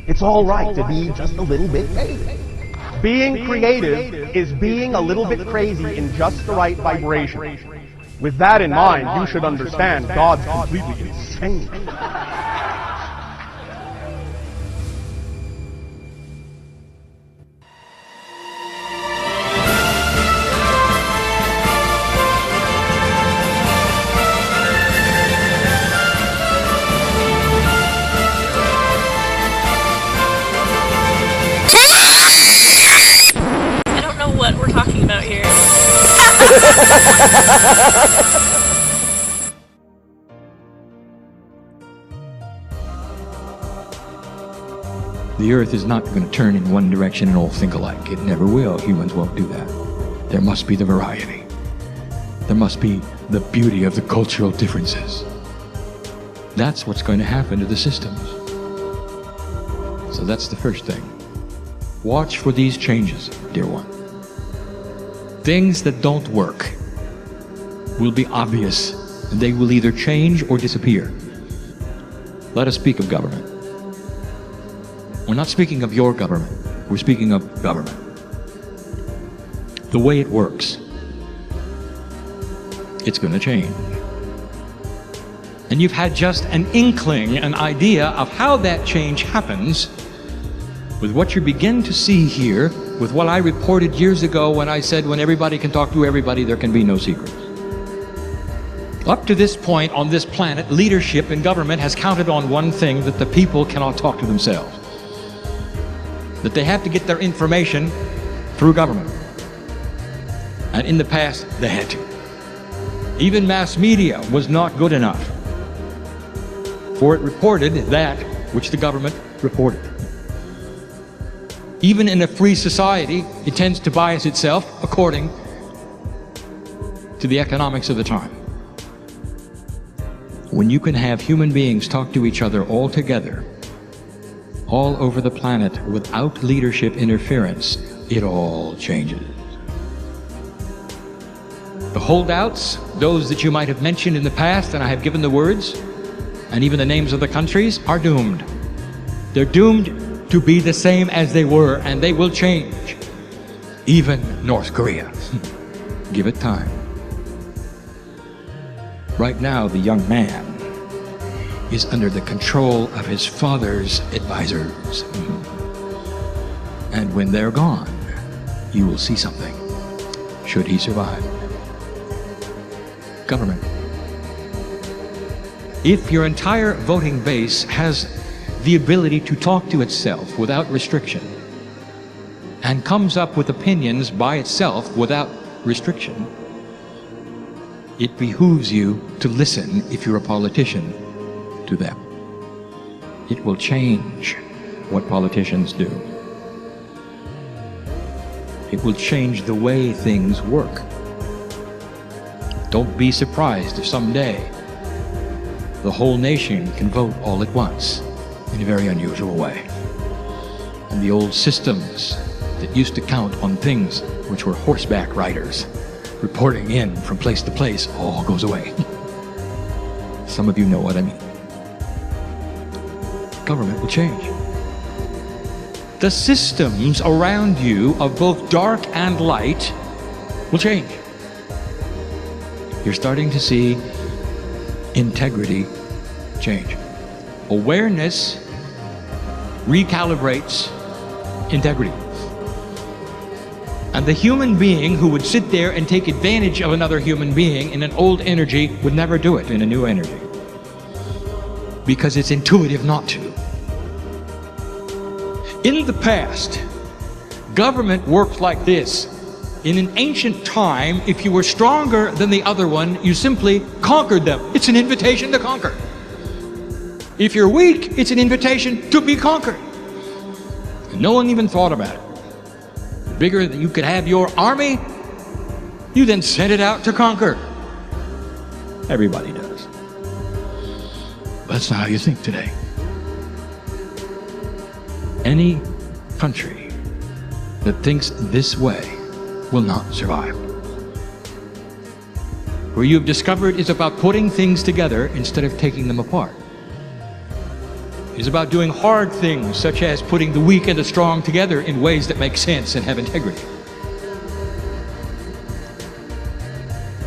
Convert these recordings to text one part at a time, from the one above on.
It's all right to be just a little bit crazy. Being creative is being a little bit crazy in just the right vibration. With that in mind, you should understand God's completely insane. What we're talking about here. The earth is not going to turn in one direction and all think alike. It never will. Humans won't do that. There must be the variety. There must be the beauty of the cultural differences. That's what's going to happen to the systems. So that's the first thing. Watch for these changes, dear one. Things that don't work will be obvious, and they will either change or disappear. Let us speak of government. We're not speaking of your government. We're speaking of government. The way it works. It's going to change. And you've had just an inkling, an idea of how that change happens with what you begin to see here, with what I reported years ago when I said when everybody can talk to everybody, there can be no secrets. Up to this point on this planet, leadership in government has counted on one thing, that the people cannot talk to themselves. That they have to get their information through government. And in the past, they had to. Even mass media was not good enough, for it reported that which the government reported. Even in a free society, it tends to bias itself according to the economics of the time. When you can have human beings talk to each other all together, all over the planet, without leadership interference, it all changes. The holdouts, those that you might have mentioned in the past, and I have given the words, and even the names of the countries, are doomed. They're doomed to be the same as they were, and they will change. Even North Korea. Give it time. Right now, the young man is under the control of his father's advisors. And when they're gone, you will see something, should he survive. Government. If your entire voting base has the ability to talk to itself without restriction, and comes up with opinions by itself without restriction, it behooves you to listen, if you're a politician, to them. It will change what politicians do. It will change the way things work. Don't be surprised if someday the whole nation can vote all at once, in a very unusual way. And the old systems that used to count on things which were horseback riders reporting in from place to place all goes away. Some of you know what I mean. Government will change. The systems around you of both dark and light will change. You're starting to see integrity change. Awareness recalibrates integrity. And the human being who would sit there and take advantage of another human being in an old energy would never do it in a new energy, because it's intuitive not to. In the past, government worked like this. In an ancient time, if you were stronger than the other one, you simply conquered them. It's an invitation to conquer. If you're weak, it's an invitation to be conquered. And no one even thought about it. The bigger that you could have your army, you then sent it out to conquer. Everybody does. But that's not how you think today. Any country that thinks this way will not survive. What you've discovered is about putting things together instead of taking them apart. is about doing hard things, such as putting the weak and the strong together in ways that make sense and have integrity.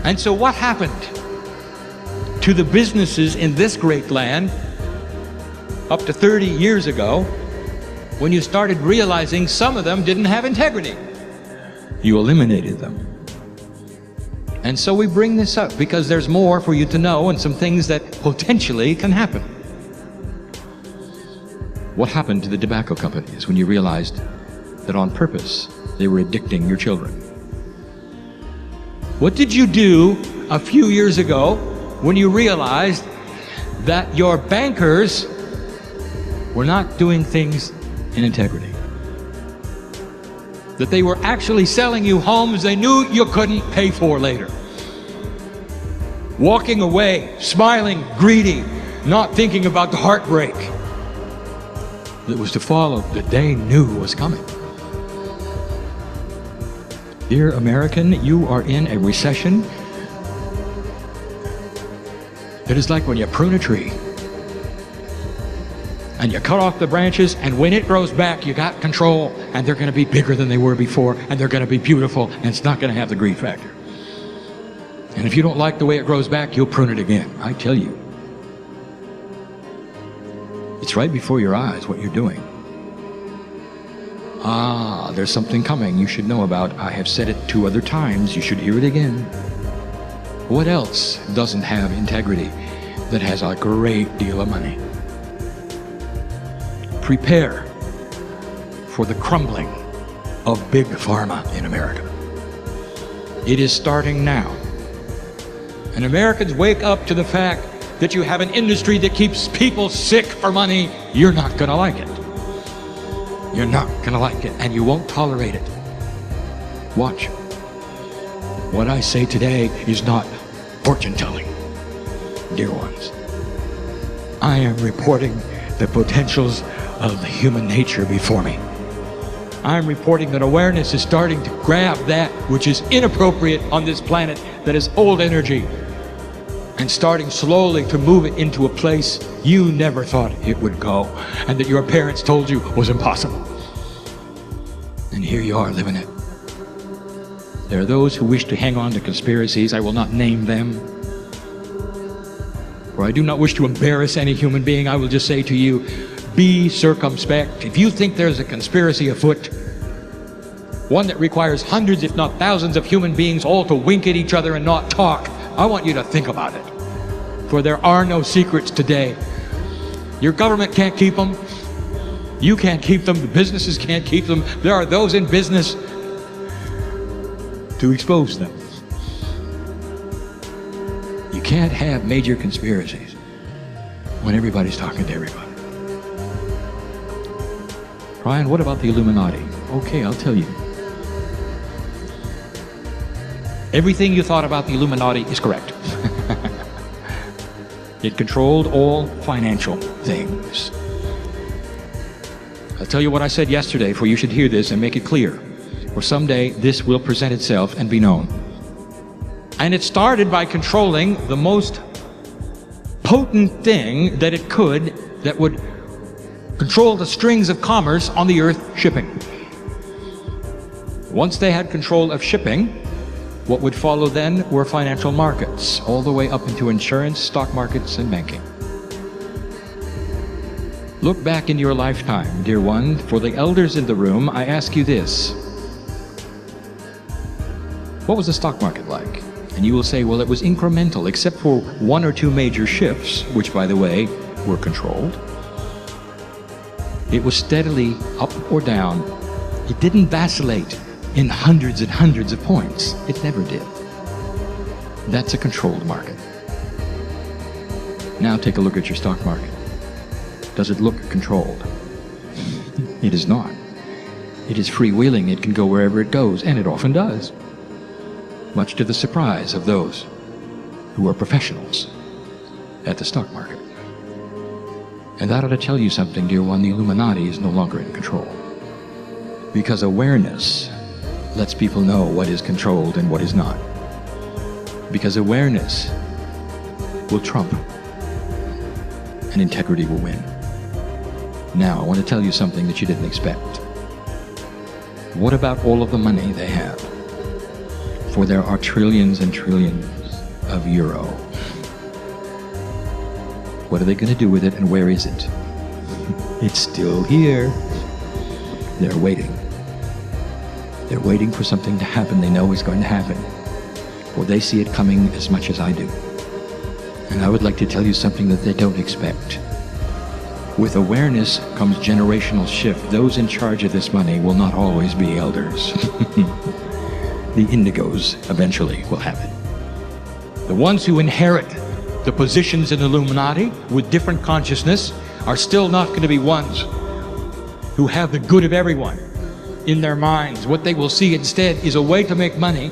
And so what happened to the businesses in this great land up to 30 years ago when you started realizing some of them didn't have integrity? You eliminated them. And so we bring this up because there's more for you to know and some things that potentially can happen. What happened to the tobacco companies when you realized that on purpose they were addicting your children? What did you do a few years ago when you realized that your bankers were not doing things in integrity? That they were actually selling you homes they knew you couldn't pay for later. Walking away, smiling, greedy, not thinking about the heartbreak that was to follow that they knew was coming. Dear American, you are in a recession that is like when you prune a tree and you cut off the branches, and when it grows back, you got control, and they're going to be bigger than they were before, and they're going to be beautiful, and it's not going to have the greed factor. And if you don't like the way it grows back, you'll prune it again. I tell you. It's right before your eyes what you're doing. Ah, there's something coming you should know about. I have said it 2 other times. You should hear it again. What else doesn't have integrity that has a great deal of money? Prepare for the crumbling of big pharma in America. It is starting now. And Americans, wake up to the fact that you have an industry that keeps people sick for money. You're not going to like it. You're not going to like it, and you won't tolerate it. Watch. What I say today is not fortune-telling, dear ones. I am reporting the potentials of human nature before me. I'm reporting that awareness is starting to grab that which is inappropriate on this planet, that is old energy, and starting slowly to move it into a place you never thought it would go, and that your parents told you was impossible. And here you are living it. There are those who wish to hang on to conspiracies. I will not name them, for I do not wish to embarrass any human being. I will just say to you, be circumspect. If you think there's a conspiracy afoot, one that requires hundreds if not thousands of human beings all to wink at each other and not talk, I want you to think about it. For there are no secrets today. Your government can't keep them. You can't keep them. The businesses can't keep them. There are those in business to expose them. You can't have major conspiracies when everybody's talking to everybody. Kryon, what about the Illuminati? Okay, I'll tell you. Everything you thought about the Illuminati is correct. It controlled all financial things. I'll tell you what I said yesterday, for you should hear this and make it clear, for someday this will present itself and be known. And it started by controlling the most potent thing that it could, that would control the strings of commerce on the earth, shipping. Once they had control of shipping, what would follow then were financial markets, all the way up into insurance, stock markets, and banking. Look back in your lifetime, dear one. For the elders in the room, I ask you this. What was the stock market like? And you will say, well, it was incremental, except for 1 or 2 major shifts, which, by the way, were controlled. It was steadily up or down. It didn't vacillate in hundreds and hundreds of points. It never did. That's a controlled market. Now take a look at your stock market. Does it look controlled? It is not. It is freewheeling. It can go wherever it goes, and it often does, much to the surprise of those who are professionals at the stock market. And that ought to tell you something, dear one. The Illuminati is no longer in control, because awareness lets people know what is controlled and what is not. Because awareness will trump, and integrity will win. Now, I want to tell you something that you didn't expect. What about all of the money they have? For there are trillions and trillions of euro. What are they going to do with it, and where is it? It's still here. They're waiting. They're waiting for something to happen they know is going to happen. Or they see it coming as much as I do. And I would like to tell you something that they don't expect. With awareness comes generational shift. Those in charge of this money will not always be elders. The indigos eventually will have it. The ones who inherit the positions in the Illuminati with different consciousness are still not going to be ones who have the good of everyone in their minds. What they will see instead is a way to make money,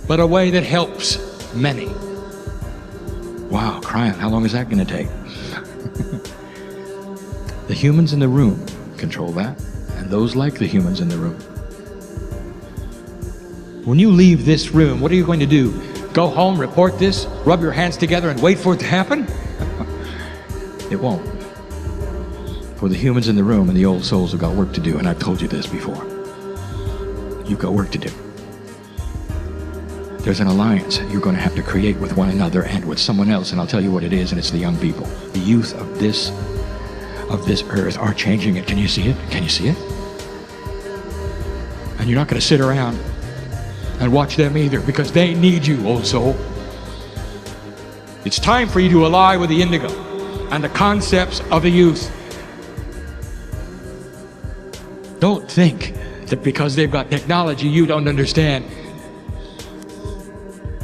but a way that helps many. Wow, Kryon, how long is that going to take? The humans in the room control that, and those like the humans in the room. When you leave this room, what are you going to do? Go home, report this, rub your hands together and wait for it to happen? It won't. For the humans in the room and the old souls have got work to do, and I've told you this before. You've got work to do. There's an alliance you're going to have to create with one another and with someone else, and I'll tell you what it is, and it's the young people. The youth of this earth are changing it. Can you see it? Can you see it? And you're not going to sit around and watch them either, because they need you, old soul. It's time for you to ally with the indigo and the concepts of the youth. Don't think that because they've got technology you don't understand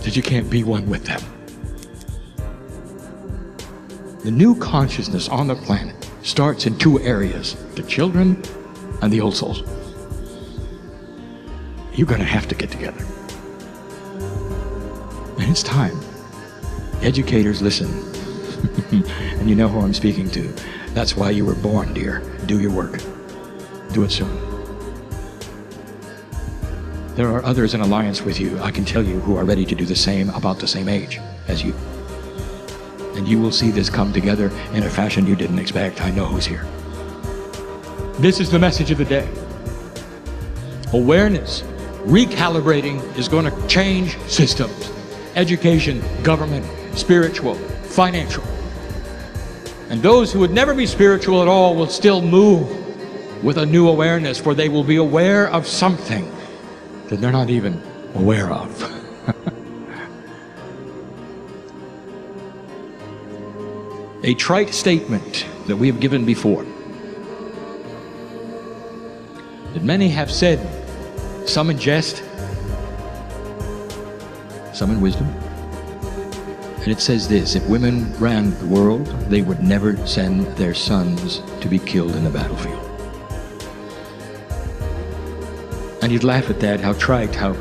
that you can't be one with them. The new consciousness on the planet starts in two areas: the children and the old souls. You're going to have to get together. And it's time. Educators, listen. And you know who I'm speaking to. That's why you were born, dear. Do your work. Do it soon. There are others in alliance with you, I can tell you, who are ready to do the same, about the same age as you. And you will see this come together in a fashion you didn't expect. I know who's here. This is the message of the day. Awareness, recalibrating is going to change systems. Education, government, spiritual, financial. And those who would never be spiritual at all will still move with a new awareness, for they will be aware of something that they're not even aware of. A trite statement that we have given before, that many have said, some in jest, some in wisdom. And it says this: if women ran the world, they would never send their sons to be killed in the battlefield. And you'd laugh at that, how trite, how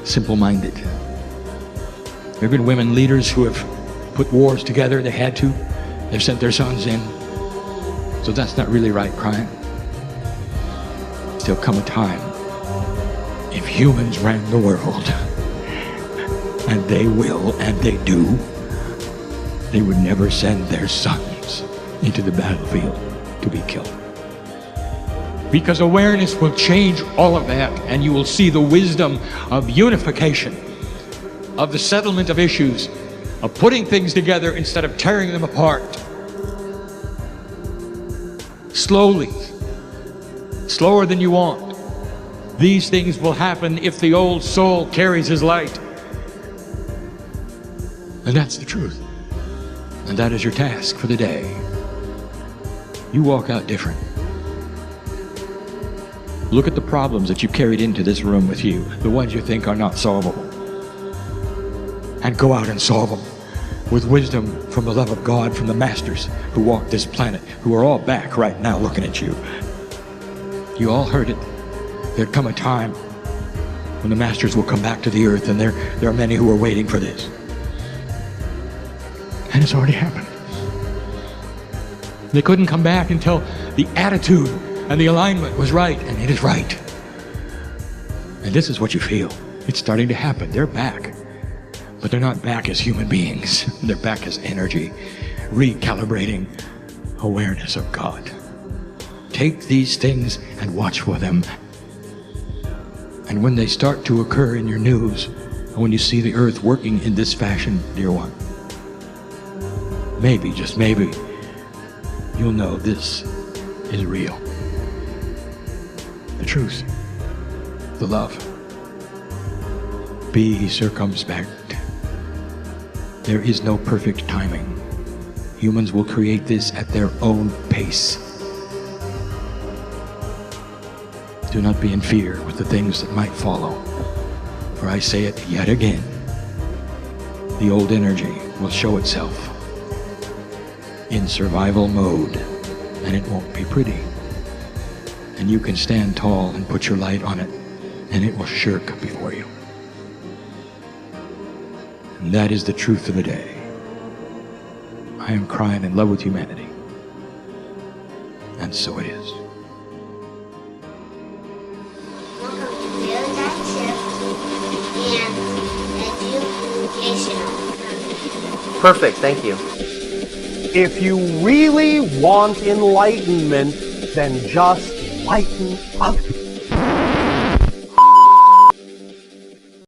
simple-minded. There have been women leaders who have put wars together. They had to. They've sent their sons in. So that's not really right, Kryon. There'll come a time, if humans ran the world, and they will, and they do, they would never send their sons into the battlefield to be killed. Because awareness will change all of that, and you will see the wisdom of unification, of the settlement of issues, of putting things together instead of tearing them apart. Slowly, slower than you want. These things will happen if the old soul carries his light. And that's the truth. And that is your task for the day. You walk out different. Look at the problems that you carried into this room with you, the ones you think are not solvable. And go out and solve them with wisdom from the love of God, from the masters who walk this planet, who are all back right now looking at you. You all heard it. There'd come a time when the masters will come back to the earth, and there are many who are waiting for this. And it's already happened. They couldn't come back until the attitude and the alignment was right, and it is right. And this is what you feel. It's starting to happen. They're back. But they're not back as human beings. They're back as energy, recalibrating awareness of God. Take these things and watch for them. And when they start to occur in your news, and when you see the earth working in this fashion, dear one, maybe, just maybe, you'll know this is real. The truth. The love. Be circumspect. There is no perfect timing. Humans will create this at their own pace. Do not be in fear with the things that might follow. For I say it yet again, the old energy will show itself in survival mode, and it won't be pretty. And you can stand tall and put your light on it, and it will shirk before you. And that is the truth of the day. I am Kryon in love with humanity. And so it is. Welcome to Paradigm Shift and Educational. Perfect, thank you. If you really want enlightenment, then just lighten up.